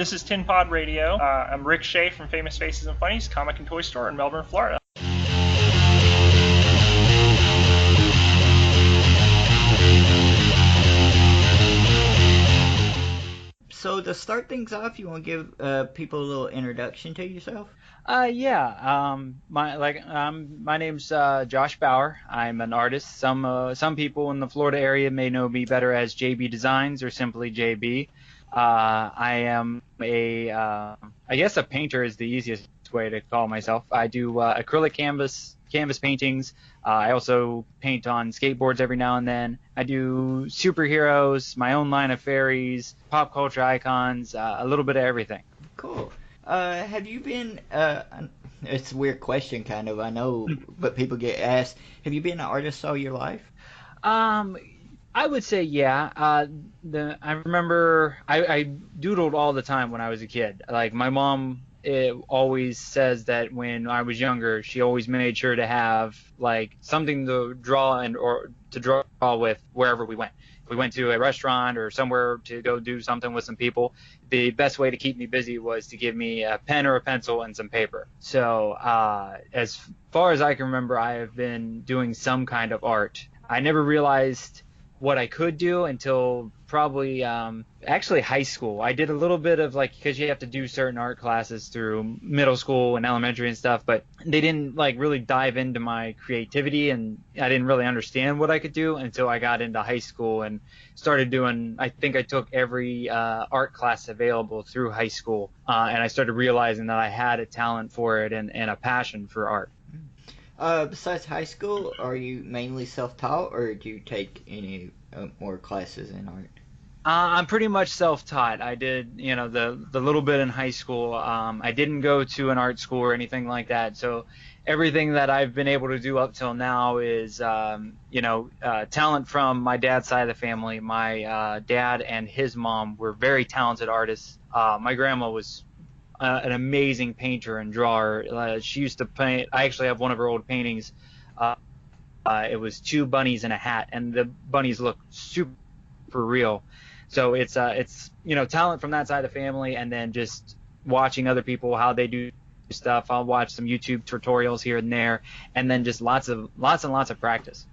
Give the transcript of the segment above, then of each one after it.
This is Tin Pod Radio. I'm Rick Shea from Famous Faces and Funnies, comic and toy store in Melbourne, Florida. So to start things off, you want to give people a little introduction to yourself? Yeah. My name's Josh Bauer. I'm an artist. Some people in the Florida area may know me better as JB Designs or simply JB. I am I guess a painter is the easiest way to call myself. I do acrylic canvas paintings. I also paint on skateboards every now and then. I do superheroes, my own line of fairies, pop culture icons, a little bit of everything. Cool. Have you been? It's a weird question, kind of. I know, but people get asked. Have you been an artist all your life? I would say yeah. I remember I doodled all the time when I was a kid. Like my mom always says that when I was younger, she always made sure to have like something to draw or to draw with wherever we went. If we went to a restaurant or somewhere to go do something with some people, the best way to keep me busy was to give me a pen or a pencil and some paper. So as far as I can remember, I have been doing some kind of art. I never realized what I could do until probably actually high school. I did a little bit of because you have to do certain art classes through middle school and elementary and stuff, but they didn't really dive into my creativity, and I didn't really understand what I could do until I got into high school and started doing, I think I took every art class available through high school, and I started realizing that I had a talent for it and a passion for art. Besides high school, are you mainly self-taught, or do you take any more classes in art? I'm pretty much self-taught. I did, the little bit in high school. I didn't go to an art school or anything like that. So everything that I've been able to do up till now is, talent from my dad's side of the family. My dad and his mom were very talented artists. My grandma was an amazing painter and drawer. She used to paint. I actually have one of her old paintings. It was two bunnies in a hat, and the bunnies look super real. So it's talent from that side of the family, and then just watching other people how they do stuff. I'll watch some YouTube tutorials here and there, and then just lots and lots of practice.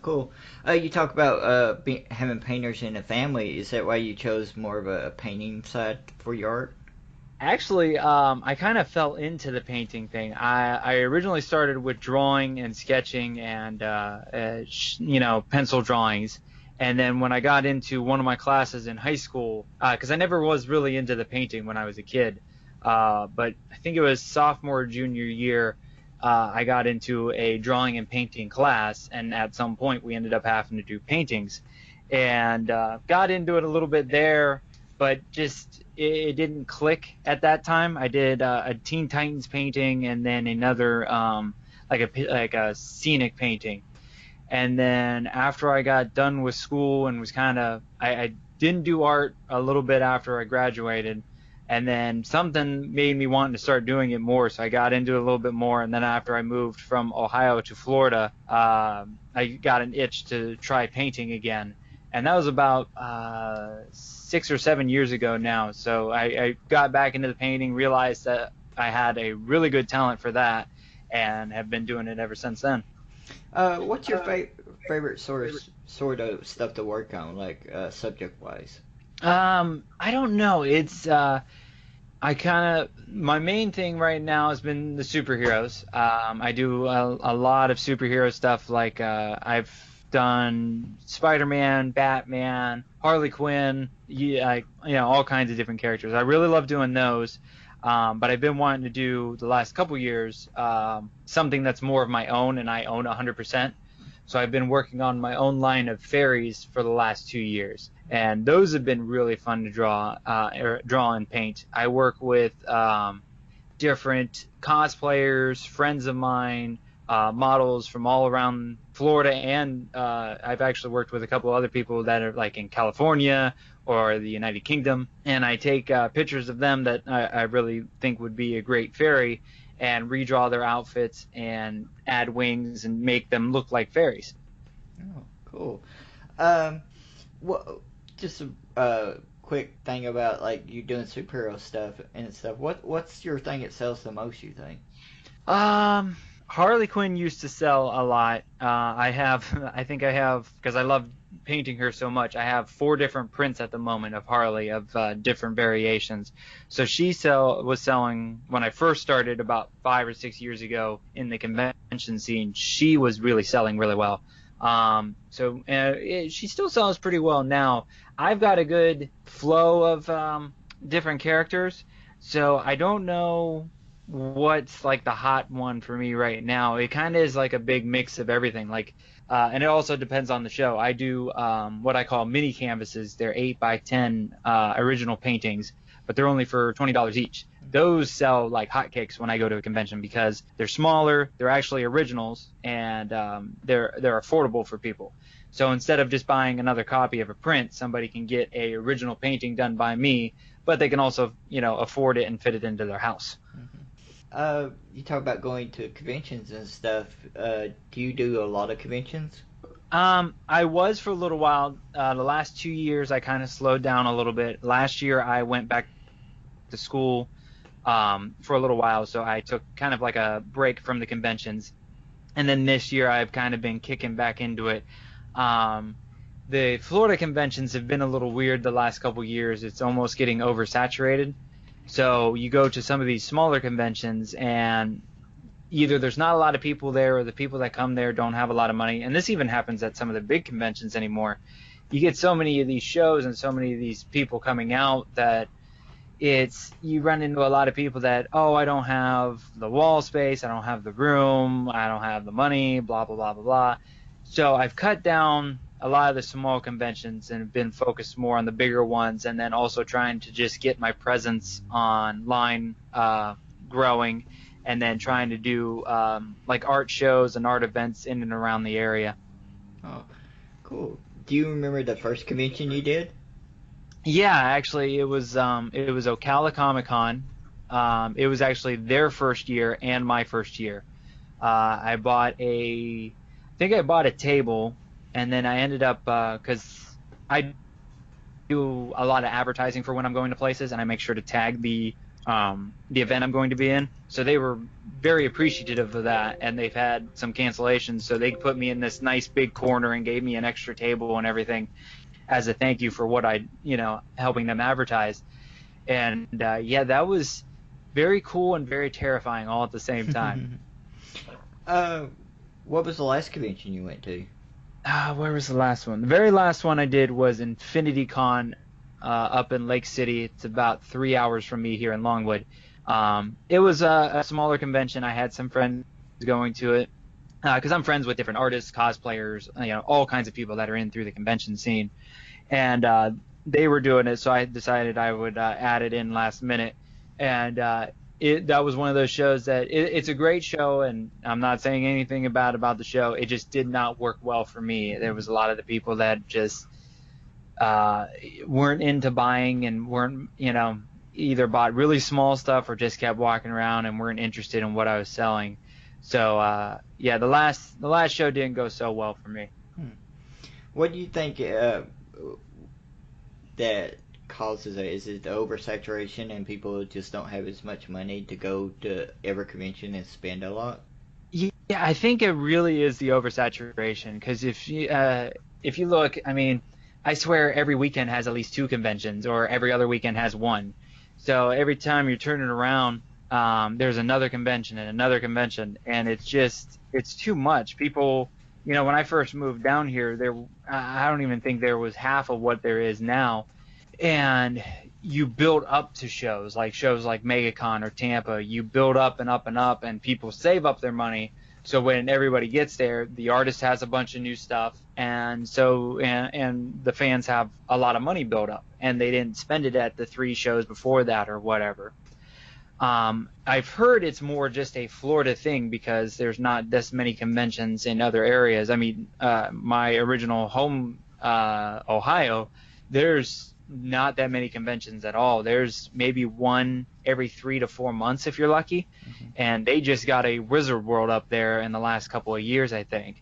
Cool. You talk about having painters in a family. Is that why you chose more of a painting side for your art? Actually, I kind of fell into the painting thing. I originally started with drawing and sketching and, pencil drawings. And then when I got into one of my classes in high school, because I never was really into the painting when I was a kid, but I think it was sophomore, junior year, I got into a drawing and painting class. And at some point, we ended up having to do paintings. And got into it a little bit there, but just it didn't click at that time. I did a Teen Titans painting and then another like a scenic painting. And then after I got done with school and was I didn't do art a little bit after I graduated, and then something made me want to start doing it more, so I got into it a little bit more. And then after I moved from Ohio to Florida, I got an itch to try painting again. And that was about 6 or 7 years ago now. So I got back into the painting, realized that I had a really good talent for that, and have been doing it ever since then. What's your favorite sort of stuff to work on, like subject-wise? I don't know. It's my main thing right now has been the superheroes. I do a lot of superhero stuff. Like I've done Spider-Man, Batman, Harley Quinn, all kinds of different characters. I really love doing those. But I've been wanting to do the last couple years something that's more of my own, and I own 100%. So I've been working on my own line of fairies for the last 2 years, and those have been really fun to draw and paint. I work with different cosplayers, friends of mine, models from all around Florida, and I've actually worked with a couple other people that are like in California or the United Kingdom, and I take pictures of them that I really think would be a great fairy, and redraw their outfits and add wings and make them look like fairies. Oh, cool. Well, just quick thing about like you doing superhero stuff and stuff. What's your thing that sells the most? You think? Um, Harley Quinn used to sell a lot. I think I have, because I love painting her so much. I have 4 different prints at the moment of Harley of different variations. So was selling when I first started about 5 or 6 years ago in the convention scene. She was really selling really well. She still sells pretty well now. I've got a good flow of different characters, so I don't know what's like the hot one for me right now. It kind of is like a big mix of everything. And it also depends on the show. I do what I call mini canvases. They're 8 by 10 original paintings, but they're only for $20 each. Those sell like hotcakes when I go to a convention because they're smaller, they're actually originals, and they're affordable for people. So instead of just buying another copy of a print, somebody can get a original painting done by me, but they can also, afford it and fit it into their house. You talk about going to conventions and stuff. Do you do a lot of conventions? I was for a little while. The last 2 years, I kind of slowed down a little bit. Last year, I went back to school for a little while, so I took kind of like a break from the conventions. And then this year, I've kind of been kicking back into it. The Florida conventions have been a little weird the last couple years. It's almost getting oversaturated. So you go to some of these smaller conventions and either there's not a lot of people there or the people that come there don't have a lot of money. And this even happens at some of the big conventions anymore. You get so many of these shows and so many of these people coming out that you run into a lot of people that, oh, I don't have the wall space, I don't have the room, I don't have the money, blah, blah, blah, blah, blah. So I've cut down a lot of the small conventions and been focused more on the bigger ones, and then also trying to just get my presence online growing, and then trying to do like art shows and art events in and around the area. Oh, cool. Do you remember the first convention you did? Yeah, actually, it was Ocala Comic Con. It was actually their first year and my first year. I think I bought a table, and then I ended up, because I do a lot of advertising for when I'm going to places, and I make sure to tag the event I'm going to be in. So they were very appreciative of that, and they've had some cancellations, so they put me in this nice big corner and gave me an extra table and everything as a thank you for what helping them advertise. And that was very cool and very terrifying all at the same time. What was the last convention you went to? Where was the last one? The very last one I did was Infinity Con up in Lake City. It's about 3 hours from me here in Longwood. It was a smaller convention. I had some friends going to it because I'm friends with different artists, cosplayers, all kinds of people that are in through the convention scene. And they were doing it, so I decided I would add it in last minute. And that was one of those shows that it's a great show, and I'm not saying anything about the show. It just did not work well for me. There was a lot of the people that just weren't into buying and weren't, either bought really small stuff or just kept walking around and weren't interested in what I was selling. So the last show didn't go so well for me. What do you think that causes it? Is it the oversaturation and people just don't have as much money to go to every convention and spend a lot? Yeah, I think it really is the oversaturation, because if you look, I swear every weekend has at least 2 conventions, or every other weekend has 1. So every time you're turning around, there's another convention and another convention, and it's too much. People, when I first moved down here, I don't even think there was half of what there is now. And you build up to shows like MegaCon or Tampa. You build up and up and up, and people save up their money. So when everybody gets there, the artist has a bunch of new stuff, and the fans have a lot of money built up, and they didn't spend it at the 3 shows before that or whatever. I've heard it's more just a Florida thing because there's not this many conventions in other areas. My original home, Ohio, there's not that many conventions at all. There's maybe one every 3 to 4 months if you're lucky. Mm-hmm. And they just got a Wizard World up there in the last couple of years, I think.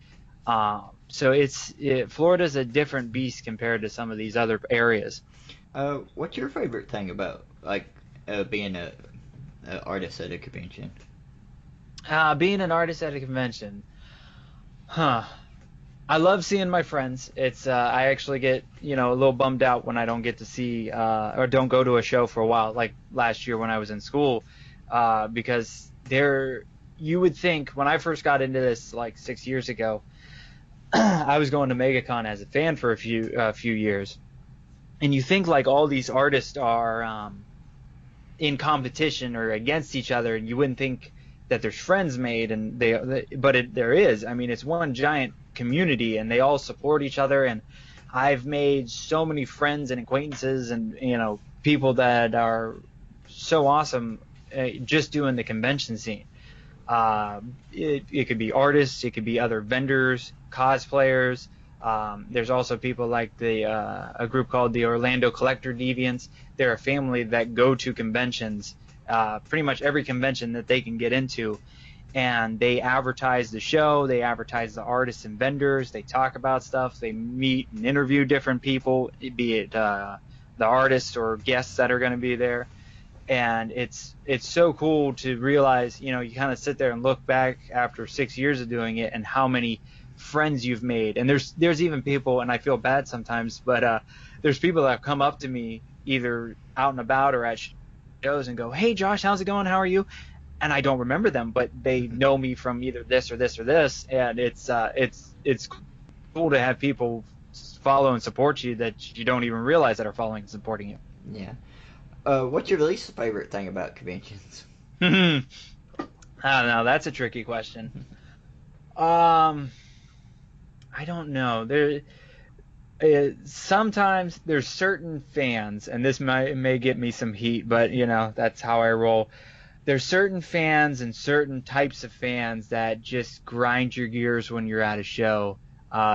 So Florida's a different beast compared to some of these other areas. What's your favorite thing about like being a artist at a convention? Being an artist at a convention, huh? I love seeing my friends. It's I actually get a little bummed out when I don't get to see or don't go to a show for a while, like last year when I was in school, because there you would think when I first got into this like 6 years ago, I was going to MegaCon as a fan for a few years, and you think like all these artists are in competition or against each other, and you wouldn't think that there's friends made, and there is. I mean, it's one giant community, and they all support each other. And I've made so many friends and acquaintances, and people that are so awesome just doing the convention scene. It could be artists, it could be other vendors, cosplayers. There's also people like a group called the Orlando Collector Deviants. They're a family that go to conventions, pretty much every convention that they can get into, and they advertise the show, they advertise the artists and vendors, they talk about stuff, they meet and interview different people, be it the artists or guests that are going to be there. And it's so cool to realize, you kind of sit there and look back after 6 years of doing it and how many friends you've made. And there's even people, and I feel bad sometimes, but there's people that have come up to me either out and about or at shows and go, "Hey Josh, how's it going? How are you?" And I don't remember them, but they know me from either this or this or this, and it's cool to have people follow and support you that you don't even realize that are following and supporting you. Yeah. What's your least favorite thing about conventions? I don't know. That's a tricky question. I don't know. Sometimes there's certain fans, and this may get me some heat, but that's how I roll. There's certain fans and certain types of fans that just grind your gears when you're at a show.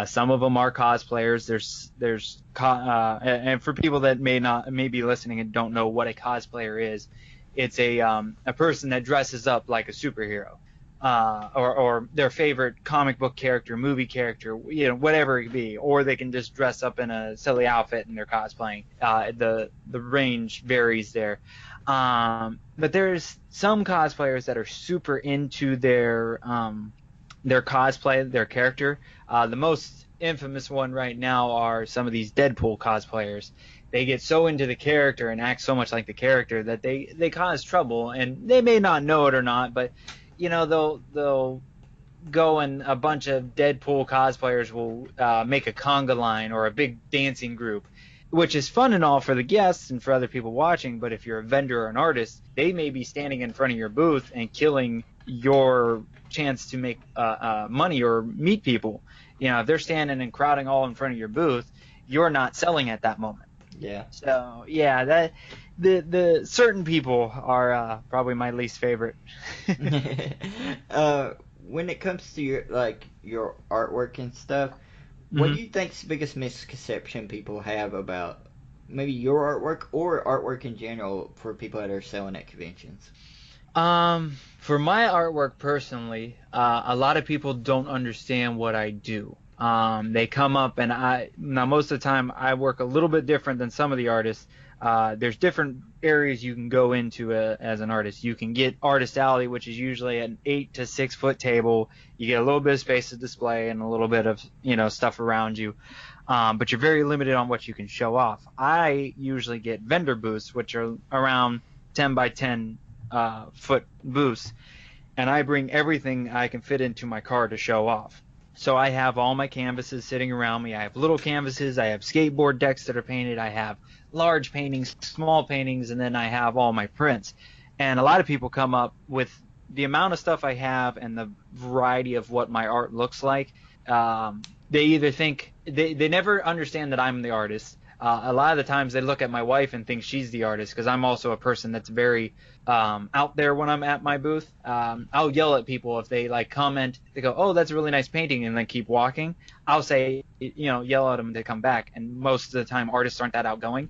Some of them are cosplayers. And for people that may be listening and don't know what a cosplayer is, it's a person that dresses up like a superhero, or their favorite comic book character, movie character, whatever it be, or they can just dress up in a silly outfit and they're cosplaying. The range varies there. But there's some cosplayers that are super into their cosplay, their character. The most infamous one right now are some of these Deadpool cosplayers. They get so into the character and act so much like the character that they cause trouble, and they may not know it or not, but they'll go and a bunch of Deadpool cosplayers will make a conga line or a big dancing group, which is fun and all for the guests and for other people watching. But if you're a vendor or an artist, they may be standing in front of your booth and killing your chance to make money or meet people. If they're standing and crowding all in front of your booth, you're not selling at that moment. Yeah. So yeah, that the certain people are probably my least favorite. When it comes to your artwork and stuff, what do you think's the biggest misconception people have about maybe your artwork or artwork in general for people that are selling at conventions? For my artwork personally, a lot of people don't understand what I do. They come up and now most of the time I work a little bit different than some of the artists. There's different areas you can go into as an artist. You can get artist alley, which is usually an 8 to 6 foot table. You get a little bit of space to display and a little bit of stuff around you, but you're very limited on what you can show off. I usually get vendor booths, which are around 10 by 10 foot booths, and I bring everything I can fit into my car to show off. So I have all my canvases sitting around me. I have little canvases. I have skateboard decks that are painted. I have large paintings, small paintings, and then I have all my prints. And a lot of people come up with the amount of stuff I have and the variety of what my art looks like. They either think they never understand that I'm the artist. A lot of the times they look at my wife and think she's the artist, because I'm also a person that's very out there when I'm at my booth. I'll yell at people if they comment. They go, "Oh, that's a really nice painting," and then keep walking. I'll say, yell at them to come back. And most of the time, artists aren't that outgoing.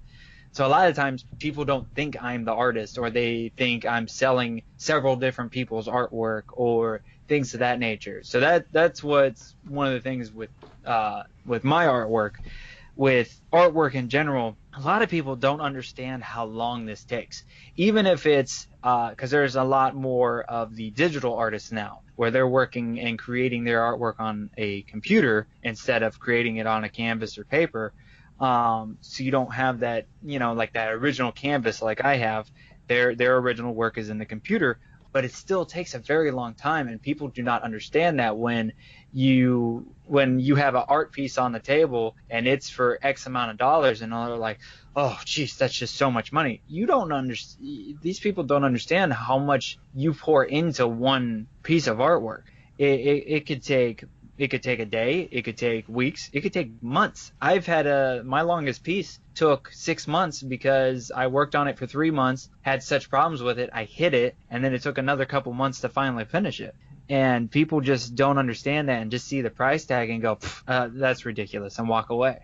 So a lot of times people don't think I'm the artist, or they think I'm selling several different people's artwork or things of that nature. So that's what's one of the things with my artwork. With artwork in general, a lot of people don't understand how long this takes. Even if it's because there's a lot more of the digital artists now, where they're working and creating their artwork on a computer instead of creating it on a canvas or paper. So you don't have that, like that original canvas like I have. Their original work is in the computer, but it still takes a very long time, and people do not understand that when you have an art piece on the table and it's for X amount of dollars, and they're like, oh geez, that's just so much money. You don't understand. These people don't understand how much you pour into one piece of artwork. It could take a day, it could take weeks, it could take months. I've had my longest piece took 6 months because I worked on it for 3 months, had such problems with it, I hit it, and then it took another couple months to finally finish it. And people just don't understand that and just see the price tag and go, that's ridiculous, and walk away.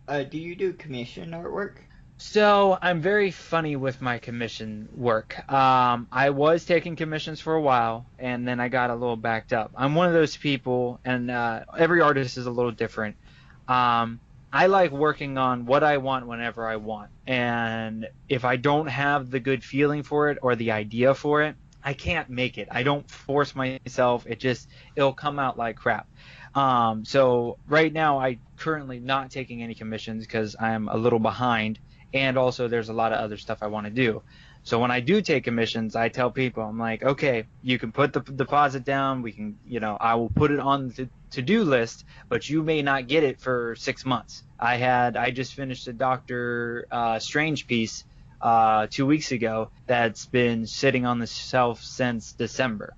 Do you do commission artwork? So I'm very funny with my commission work. I was taking commissions for a while, and then I got a little backed up. I'm one of those people, and every artist is a little different. I like working on what I want whenever I want, and if I don't have the good feeling for it or the idea for it, I can't make it. I don't force myself. It'll come out like crap. So right now, I currently not taking any commissions because I'm a little behind. And also there's a lot of other stuff I want to do. So when I do take commissions, I tell people, I'm like, okay, you can put the deposit down. We can, I will put it on the to-do list, but you may not get it for 6 months. I just finished a Dr. Strange piece 2 weeks ago that's been sitting on the shelf since December.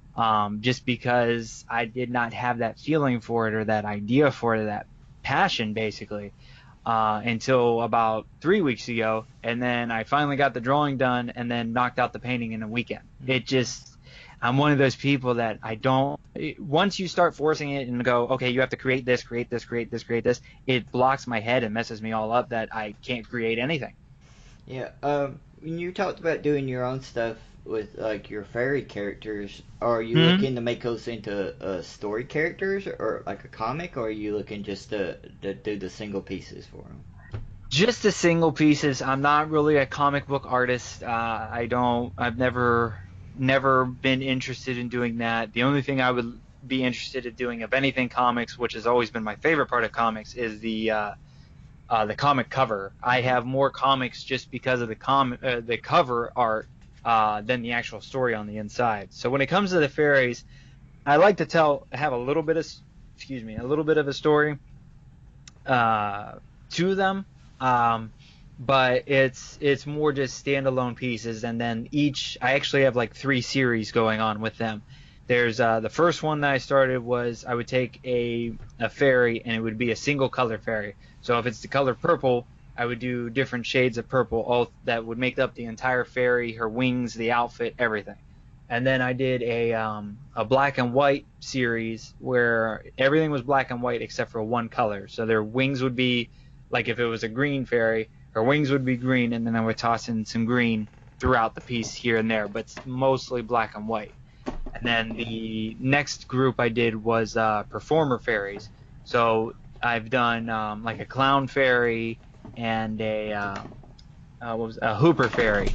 Just because I did not have that feeling for it or that idea for it, that passion basically. Until about 3 weeks ago, and then I finally got the drawing done and then knocked out the painting in a weekend. I'm one of those people that once you start forcing it and go, okay, you have to create this, it blocks my head and messes me all up that I can't create anything. Yeah, when you talked about doing your own stuff with like your fairy characters, are you looking to make those into story characters or like a comic, or are you looking just to do the single pieces for them? Just the single pieces. I'm not really a comic book artist. I've never been interested in doing that. The only thing I would be interested in doing of anything comics, which has always been my favorite part of comics, is the comic cover. I have more comics just because of the cover art than the actual story on the inside. So when it comes to the fairies, I like to have a little bit of a story to them, but it's more just standalone pieces. And then I actually have like 3 series going on with them. There's the first one that I started was I would take a fairy and it would be a single color fairy. So if it's the color purple, I would do different shades of purple, all that would make up the entire fairy, her wings, the outfit, everything. And then I did a black and white series where everything was black and white except for one color. So their wings would be, like if it was a green fairy, her wings would be green, and then I would toss in some green throughout the piece here and there, but it's mostly black and white. And then the next group I did was performer fairies. So I've done like a clown fairy and a Hooper fairy.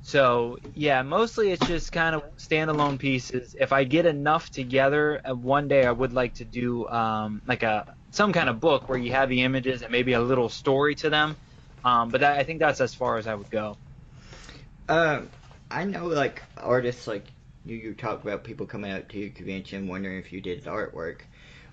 So yeah, mostly it's just kind of standalone pieces. If I get enough together, one day I would like to do like some kind of book where you have the images and maybe a little story to them. But I think that's as far as I would go. I know like artists like you talk about people coming out to your convention wondering if you did artwork.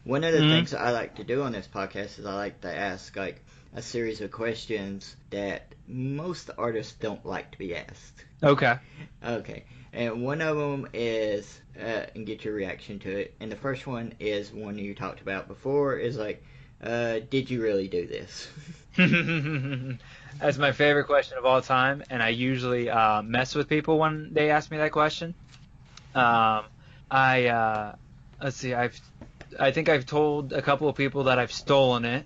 One of the things I like to do on this podcast is I like to ask like a series of questions that most artists don't like to be asked. Okay. Okay. And one of them is, and get your reaction to it. And the first one is one you talked about before, is like, did you really do this? That's my favorite question of all time, and I usually mess with people when they ask me that question. Let's see, I think I've told a couple of people that I've stolen it,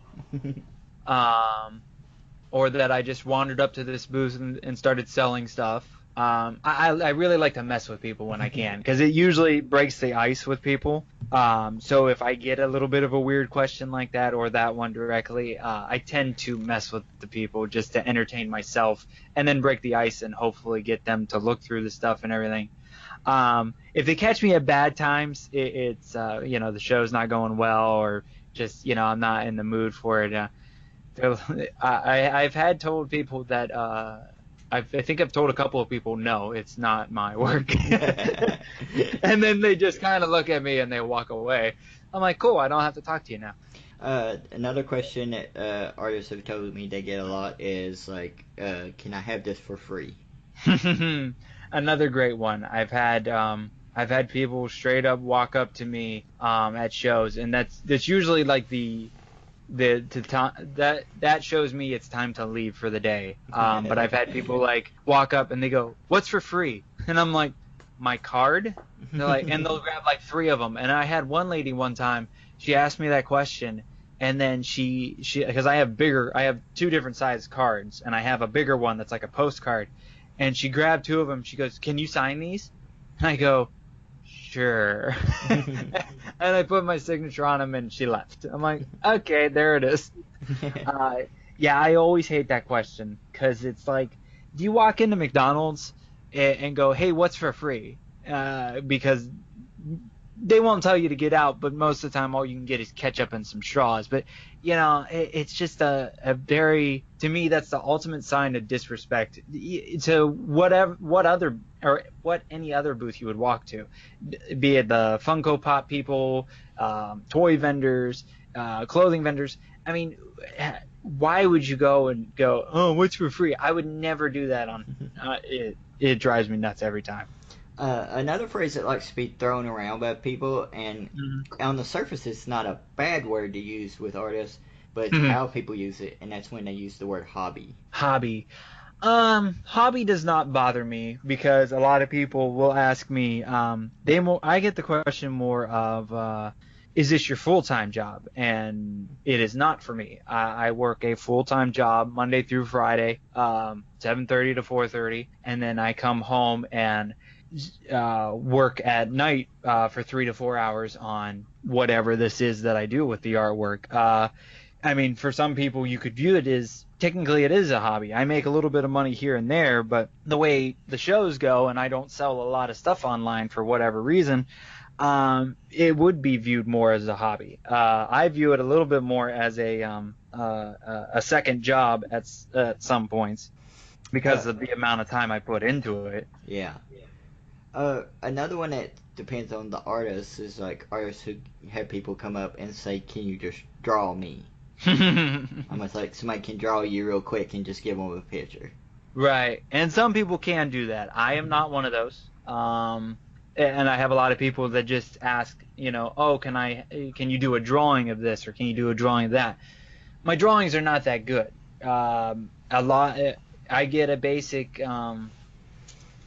or that I just wandered up to this booth and started selling stuff. I really like to mess with people when I can, because it usually breaks the ice with people. So if I get a little bit of a weird question like that, or that one directly, I tend to mess with the people just to entertain myself, and then break the ice and hopefully get them to look through the stuff and everything. If they catch me at bad times, it's the show's not going well, or just I'm not in the mood for it. I've had told people that I think I've told a couple of people, no, it's not my work. And then they just kind of look at me and they walk away. I'm like, cool, I don't have to talk to you now. Another question that artists have told me they get a lot is like, can I have this for free? Another great one. I've had people straight up walk up to me at shows, and that's usually like that shows me it's time to leave for the day. But I've had people like walk up and they go, "What's for free?" And I'm like, "My card." They're like, and they'll grab like 3 of them. And I had one lady one time, she asked me that question, and then she because I have 2 different size cards, and I have a bigger one that's like a postcard, and she grabbed 2 of them. She goes, "Can you sign these?" And I go, "Sure." And I put my signature on them, and she left. I'm like, okay, there it is. Yeah, I always hate that question, because it's like, do you walk into McDonald's and go, "Hey, what's for free?" Because they won't tell you to get out, but most of the time all you can get is ketchup and some straws. But it's just a very, to me, that's the ultimate sign of disrespect to what any other booth you would walk to, be it the Funko Pop people, toy vendors, clothing vendors. I mean, why would you go, "Oh, what's for free?" I would never do that on. It drives me nuts every time. Another phrase that likes to be thrown around by people, and on the surface it's not a bad word to use with artists, but it's how people use it, and that's when they use the word hobby. Hobby. Hobby does not bother me, because a lot of people will ask me, I get the question more of, is this your full-time job? And it is not for me. I work a full-time job Monday through Friday, 7:30 to 4:30, and then I come home and work at night for 3 to 4 hours on whatever this is that I do with the artwork. I mean, for some people, you could view it as, technically it is a hobby. I make a little bit of money here and there, but the way the shows go, and I don't sell a lot of stuff online for whatever reason, it would be viewed more as a hobby. I view it a little bit more as a second job at some points, because of the amount of time I put into it. Yeah. Another one that depends on the artist is like artists who have people come up and say, "Can you just draw me?" Almost like somebody can draw you real quick and just give them a picture. Right, and some people can do that. I am not one of those. And I have a lot of people that just ask, "Oh, can you do a drawing of this, or can you do a drawing of that?" My drawings are not that good. I get a basic,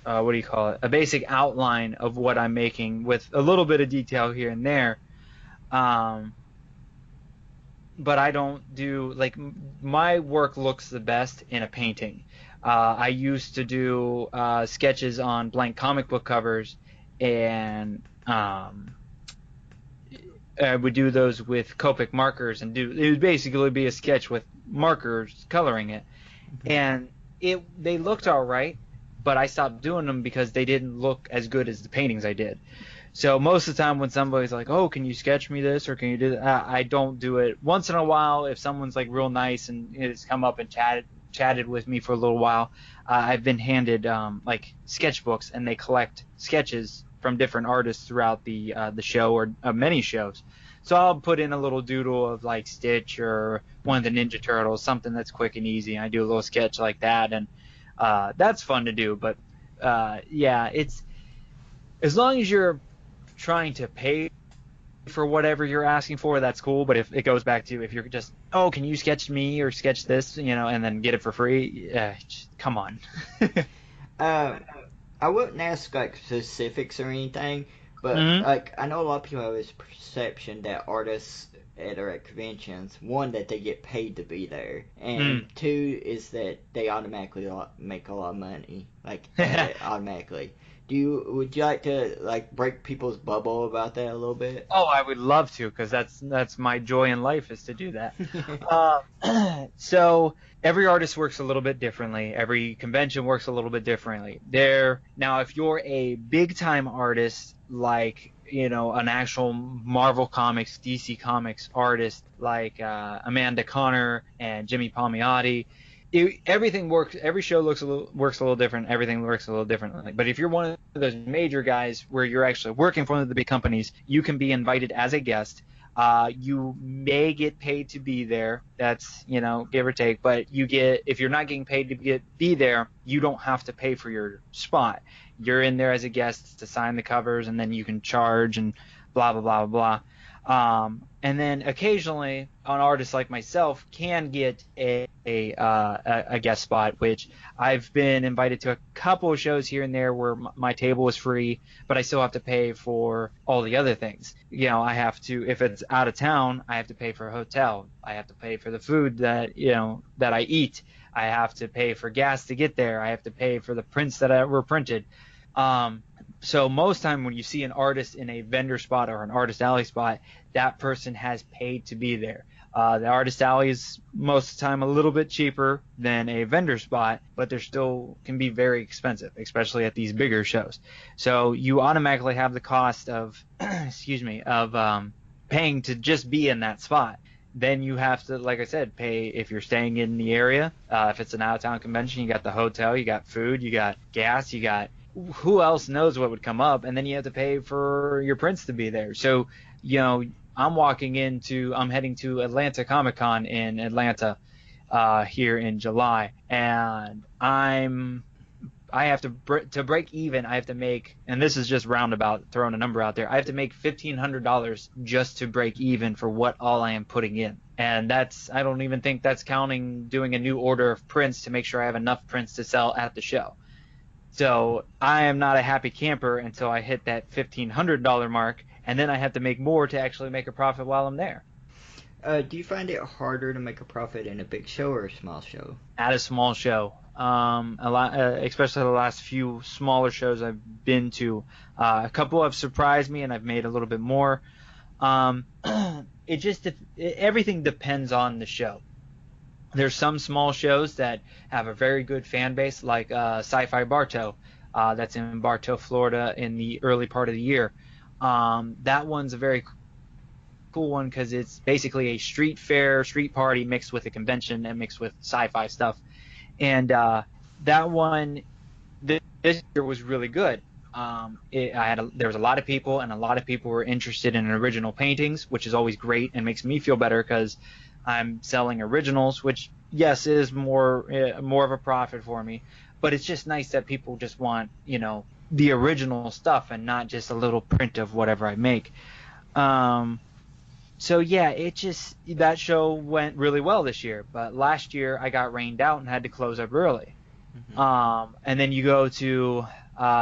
what do you call it? A basic outline of what I'm making with a little bit of detail here and there. But I don't do, like, my work looks the best in a painting. I used to do sketches on blank comic book covers, and I would do those with Copic markers, and it would basically be a sketch with markers coloring it. And they looked all right, but I stopped doing them because they didn't look as good as the paintings I did. So most of the time when somebody's like, "Oh, can you sketch me this, or can you do that?" I don't do it. Once in a while, if someone's like real nice and has come up and chatted with me for a little while, I've been handed like sketchbooks, and they collect sketches from different artists throughout the show, or many shows. So I'll put in a little doodle of like Stitch or one of the Ninja Turtles, something that's quick and easy, and I do a little sketch like that, and that's fun to do. But yeah, it's, as long as you're trying to pay for whatever you're asking for, that's cool. But if it goes back to, if you're just, "Oh, can you sketch me or sketch this," and then get it for free, just, come on. I wouldn't ask like specifics or anything, but like I know a lot of people have this perception that artists are at conventions. One, that they get paid to be there, and two is that they automatically make a lot of money, like automatically. Would you like to like break people's bubble about that a little bit? Oh, I would love to, because that's my joy in life, is to do that. So every artist works a little bit differently. Every convention works a little bit differently. Now, if you're a big time artist, like, you know, an actual Marvel Comics, DC Comics artist like Amanda Conner and Jimmy Palmiotti, everything works. Every show works a little different. Everything works a little differently. But if you're one of those major guys where you're actually working for one of the big companies, you can be invited as a guest. You may get paid to be there. That's, you know, give or take. But if you're not getting paid to be there, you don't have to pay for your spot. You're in there as a guest to sign the covers, and then you can charge and blah blah blah blah. And then occasionally, an artist like myself can get a guest spot, which I've been invited to a couple of shows here and there where my table is free, but I still have to pay for all the other things. You know, I have to, if it's out of town, I have to pay for a hotel. I have to pay for the food that I eat. I have to pay for gas to get there. I have to pay for the prints that were printed. So most time when you see an artist in a vendor spot or an artist alley spot, that person has paid to be there. The artist alley is most of the time a little bit cheaper than a vendor spot, but they still can be very expensive, especially at these bigger shows. So you automatically have the cost of, paying to just be in that spot. Then you have to, like I said, pay if you're staying in the area. If it's an out-of-town convention, you got the hotel, you got food, you got gas, you got who else knows what would come up, and then you have to pay for your prints to be there. So, you know, I'm heading to Atlanta Comic-Con in Atlanta here in July, and I have to break even. I have to make, and this is just roundabout throwing a number out there, I have to make $1,500 just to break even for what all I am putting in. And I don't even think that's counting doing a new order of prints to make sure I have enough prints to sell at the show. So I am not a happy camper until I hit that $1,500 mark, and then I have to make more to actually make a profit while I'm there. Do you find it harder to make a profit in a big show or a small show? At a small show, especially the last few smaller shows I've been to, a couple have surprised me, and I've made a little bit more. Everything depends on the show. There's some small shows that have a very good fan base, like Sci-Fi Bartow, that's in Bartow, Florida, in the early part of the year. That one's a very cool one because it's basically a street party mixed with a convention and mixed with sci-fi stuff. And that one this year was really good. There was a lot of people, and a lot of people were interested in original paintings, which is always great and makes me feel better because I'm selling originals, which, yes, is more of a profit for me. But it's just nice that people just want, you know, the original stuff and not just a little print of whatever I make. So, yeah, that show went really well this year. But last year I got rained out and had to close up early. Mm-hmm. And then you go to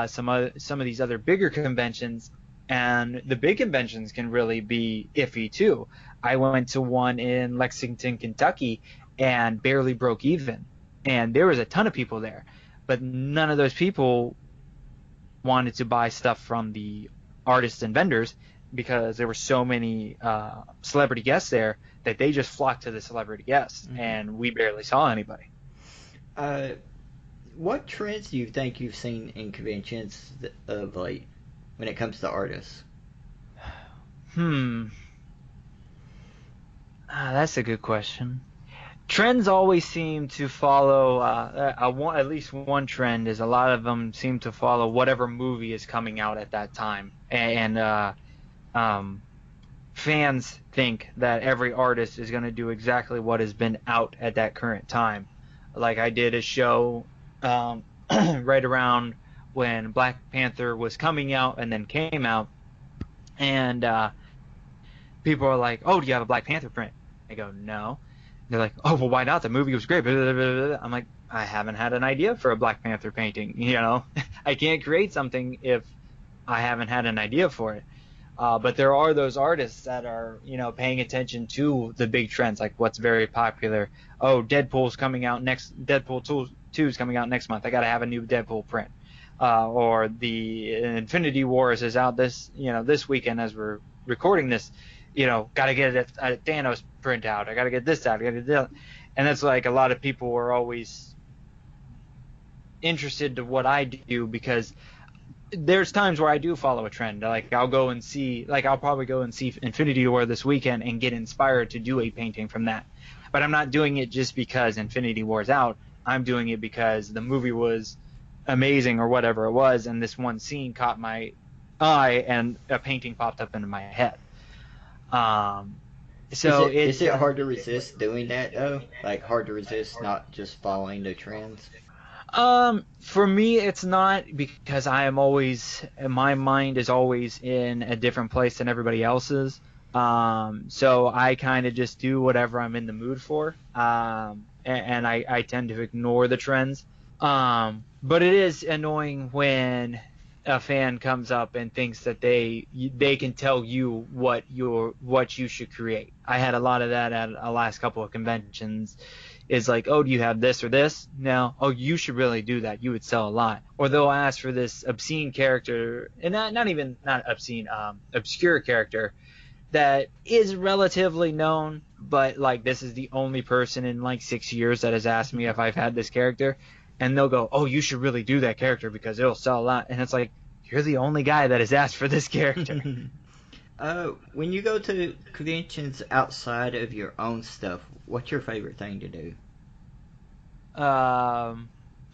some of these other bigger conventions, and the big conventions can really be iffy too. I went to one in Lexington, Kentucky, and barely broke even. And there was a ton of people there, but none of those people wanted to buy stuff from the artists and vendors because there were so many celebrity guests there that they just flocked to the celebrity guests, mm-hmm. and we barely saw anybody. What trends do you think you've seen in conventions of late when it comes to artists? That's a good question. Trends always seem to follow, at least one trend is a lot of them seem to follow whatever movie is coming out at that time. And fans think that every artist is going to do exactly what has been out at that current time. Like I did a show right around when Black Panther was coming out and then came out, and people are like, "Oh, do you have a Black Panther print?" I go, "No." They're like, "Oh, well, why not? The movie was great." Blah, blah, blah, blah. I'm like, I haven't had an idea for a Black Panther painting. You know, I can't create something if I haven't had an idea for it. But there are those artists that are, paying attention to the big trends, like what's very popular. Oh, Deadpool 2 is coming out next month. I got to have a new Deadpool print. Or the Infinity Wars is out this weekend as we're recording this. Got to get a Thanos print out. I got to get this out. I got to get that. And that's like a lot of people are always interested to what I do, because there's times where I do follow a trend. Like I'll probably go and see Infinity War this weekend and get inspired to do a painting from that. But I'm not doing it just because Infinity War's out. I'm doing it because the movie was amazing or whatever it was, and this one scene caught my eye and a painting popped up into my head. So is it hard to resist doing that though? Like hard to resist not just following the trends? For me, it's not, because my mind is always in a different place than everybody else's. So I kind of just do whatever I'm in the mood for. And I tend to ignore the trends. But it is annoying when a fan comes up and thinks that they can tell you what you should create. I had a lot of that at the last couple of conventions. Is like, oh, do you have this or this? No. Oh, you should really do that. You would sell a lot. Or they'll ask for this obscene character, and not obscene, obscure character that is relatively known, but like this is the only person in like 6 years that has asked me if I've had this character, and they'll go, oh, you should really do that character because it'll sell a lot. And it's like, you're the only guy that has asked for this character. When you go to conventions outside of your own stuff, what's your favorite thing to do?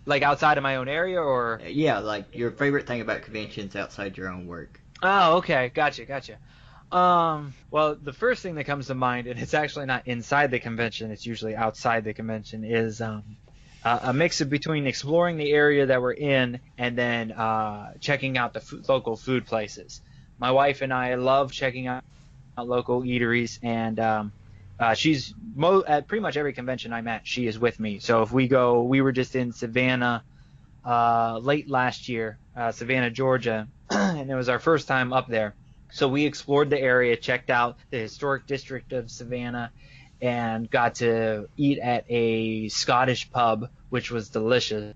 Like outside of my own area, or? Yeah, like your favorite thing about conventions outside your own work. Oh, okay, gotcha. Well, the first thing that comes to mind, and it's actually not inside the convention, it's usually outside the convention, is a mix of between exploring the area that we're in and then checking out the local food places. My wife and I love checking out local eateries, and she's at pretty much every convention I'm at, she is with me. So if we were just in Savannah late last year, Savannah, Georgia, and it was our first time up there. So we explored the area, checked out the historic district of Savannah, and got to eat at a Scottish pub, which was delicious.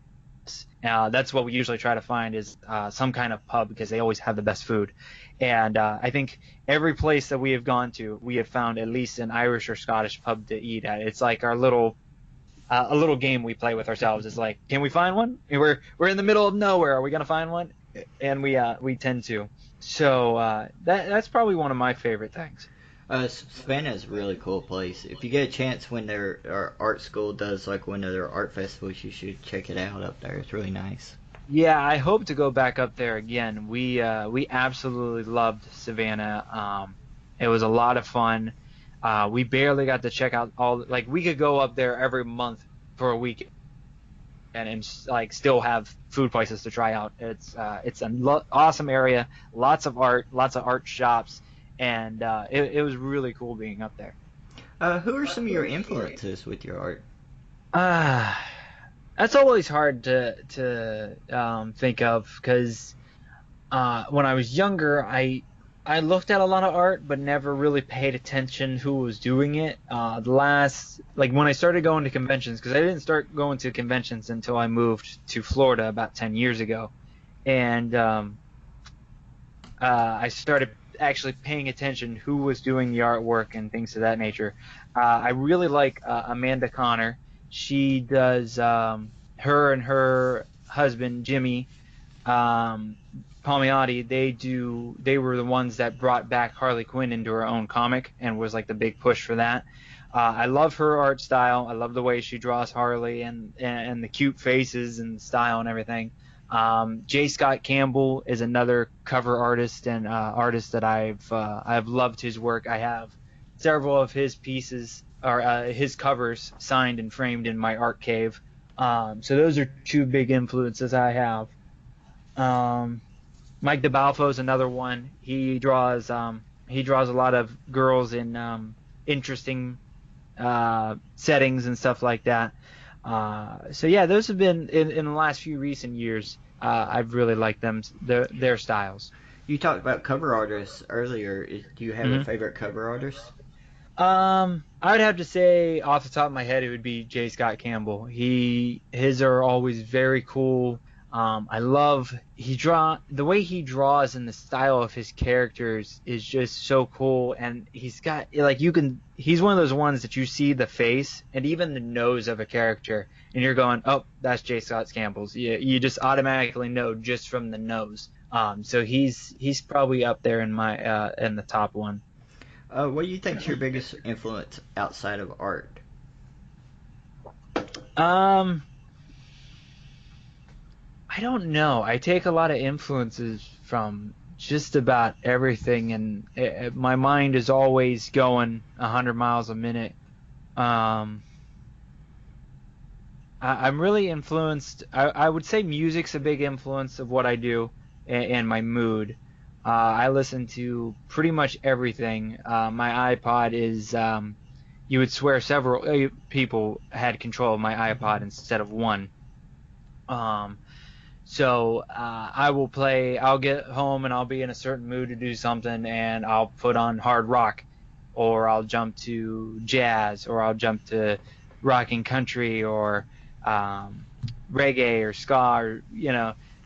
That's what we usually try to find, is some kind of pub, because they always have the best food. And I think every place that we have gone to, we have found at least an Irish or Scottish pub to eat at. It's like our a little game we play with ourselves. It's like, can we find one? We're in the middle of nowhere. Are we gonna find one? And we tend to. So that's probably one of my favorite things. Savannah is a really cool place. If you get a chance when our art school does like one of their art festivals, you should check it out up there. It's really nice. Yeah, I hope to go back up there again. We absolutely loved Savannah. It was a lot of fun. We barely got to check out we could go up there every month for a week and like still have food places to try out. It's an awesome area, lots of art shops, and it was really cool being up there. Who are some of your influences with your art? That's always hard to think of, because when I was younger, I looked at a lot of art, but never really paid attention who was doing it. When I started going to conventions, because I didn't start going to conventions until I moved to Florida about 10 years ago, and I started actually paying attention who was doing the artwork and things of that nature. I really like Amanda Connor. She does her and her husband Jimmy Palmiotti. They were the ones that brought back Harley Quinn into her own comic and was like the big push for that. I love her art style. I love the way she draws Harley and the cute faces and style and everything. J. Scott Campbell is another cover artist and artist that I've loved his work. I have several of his pieces or his covers signed and framed in my art cave. So those are two big influences I have. Mike DeBalfo is another one. He draws a lot of girls in interesting settings and stuff like that. So yeah, those have been in the last few recent years. I've really liked their styles. You talked about cover artists earlier. Do you have a Hmm. favorite cover artist? I would have to say off the top of my head it would be J. Scott Campbell. His are always very cool. I love the way he draws and the style of his characters is just so cool. And he's got like he's one of those ones that you see the face and even the nose of a character, and you're going, oh, that's J. Scott Campbell's. You just automatically know just from the nose. So he's probably up there in my in the top one. What do you think is your biggest influence outside of art? Um, I don't know. I take a lot of influences from just about everything, and my mind is always going 100 miles a minute. Um, I'm really influenced. I would say music's a big influence of what I do and my mood. I listen to pretty much everything. My iPod is, you would swear several people had control of my iPod instead of one. Um, So I will play. I'll get home and I'll be in a certain mood to do something, and I'll put on hard rock, or I'll jump to jazz, or I'll jump to rock and country, or um, reggae or ska, or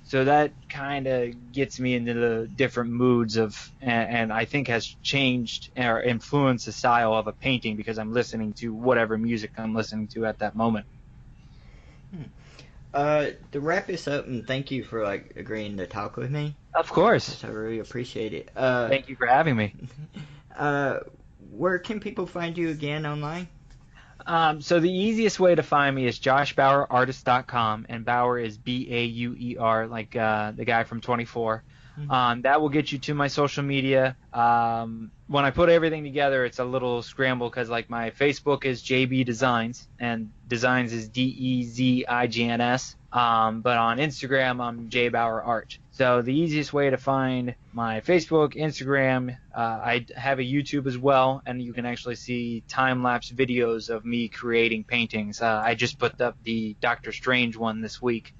So that kind of gets me into the different moods and I think has changed or influenced the style of a painting because I'm listening to whatever music I'm listening to at that moment. Hmm. To wrap this up, and thank you for like agreeing to talk with me. Of course. I really appreciate it. Thank you for having me. Uh, where can people find you again online? So the easiest way to find me is joshbauerartist.com, and Bauer is Bauer, like the guy from 24. Mhm. That will get you to my social media. When I put everything together, it's a little scramble because like my Facebook is JB Designs, and Designs is Dezigns. But on Instagram, I'm J Bauer Art. So the easiest way to find my Facebook, Instagram, I have a YouTube as well, and you can actually see time-lapse videos of me creating paintings. I just put up the Doctor Strange one this week.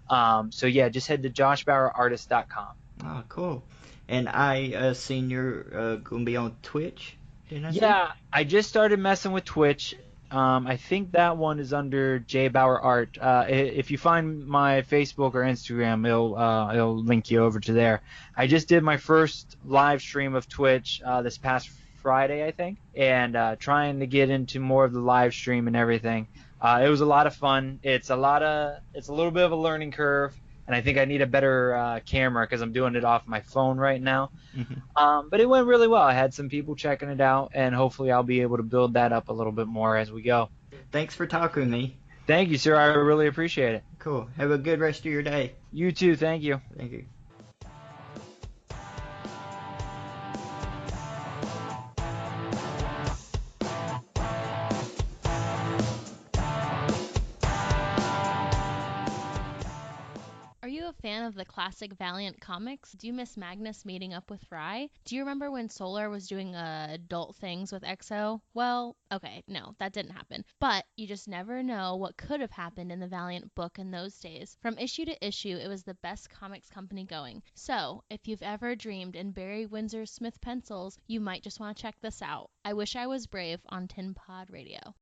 So yeah, just head to joshbauerartist.com. Oh, cool. And I seen you're gonna be on Twitch. Didn't I see? Yeah, I just started messing with Twitch. I think that one is under J Bauer Art. If you find my Facebook or Instagram, it'll link you over to there. I just did my first live stream of Twitch this past Friday, I think, and trying to get into more of the live stream and everything. It was a lot of fun. It's a little bit of a learning curve, and I think I need a better camera because I'm doing it off my phone right now. Hmm. But it went really well. I had some people checking it out, and hopefully I'll be able to build that up a little bit more as we go. Thanks for talking with me. Thank you, sir. I really appreciate it. Cool. Have a good rest of your day. You too. Thank you. Thank you. Are you a fan of the classic Valiant comics? Do you miss Magnus meeting up with Fry? Do you remember when Solar was doing adult things with EXO? Well, okay, no, that didn't happen. But you just never know what could have happened in the Valiant book in those days. From issue to issue, it was the best comics company going. So, if you've ever dreamed in Barry Windsor Smith pencils, you might just want to check this out. I Wish I Was Brave on Tin Pod Radio.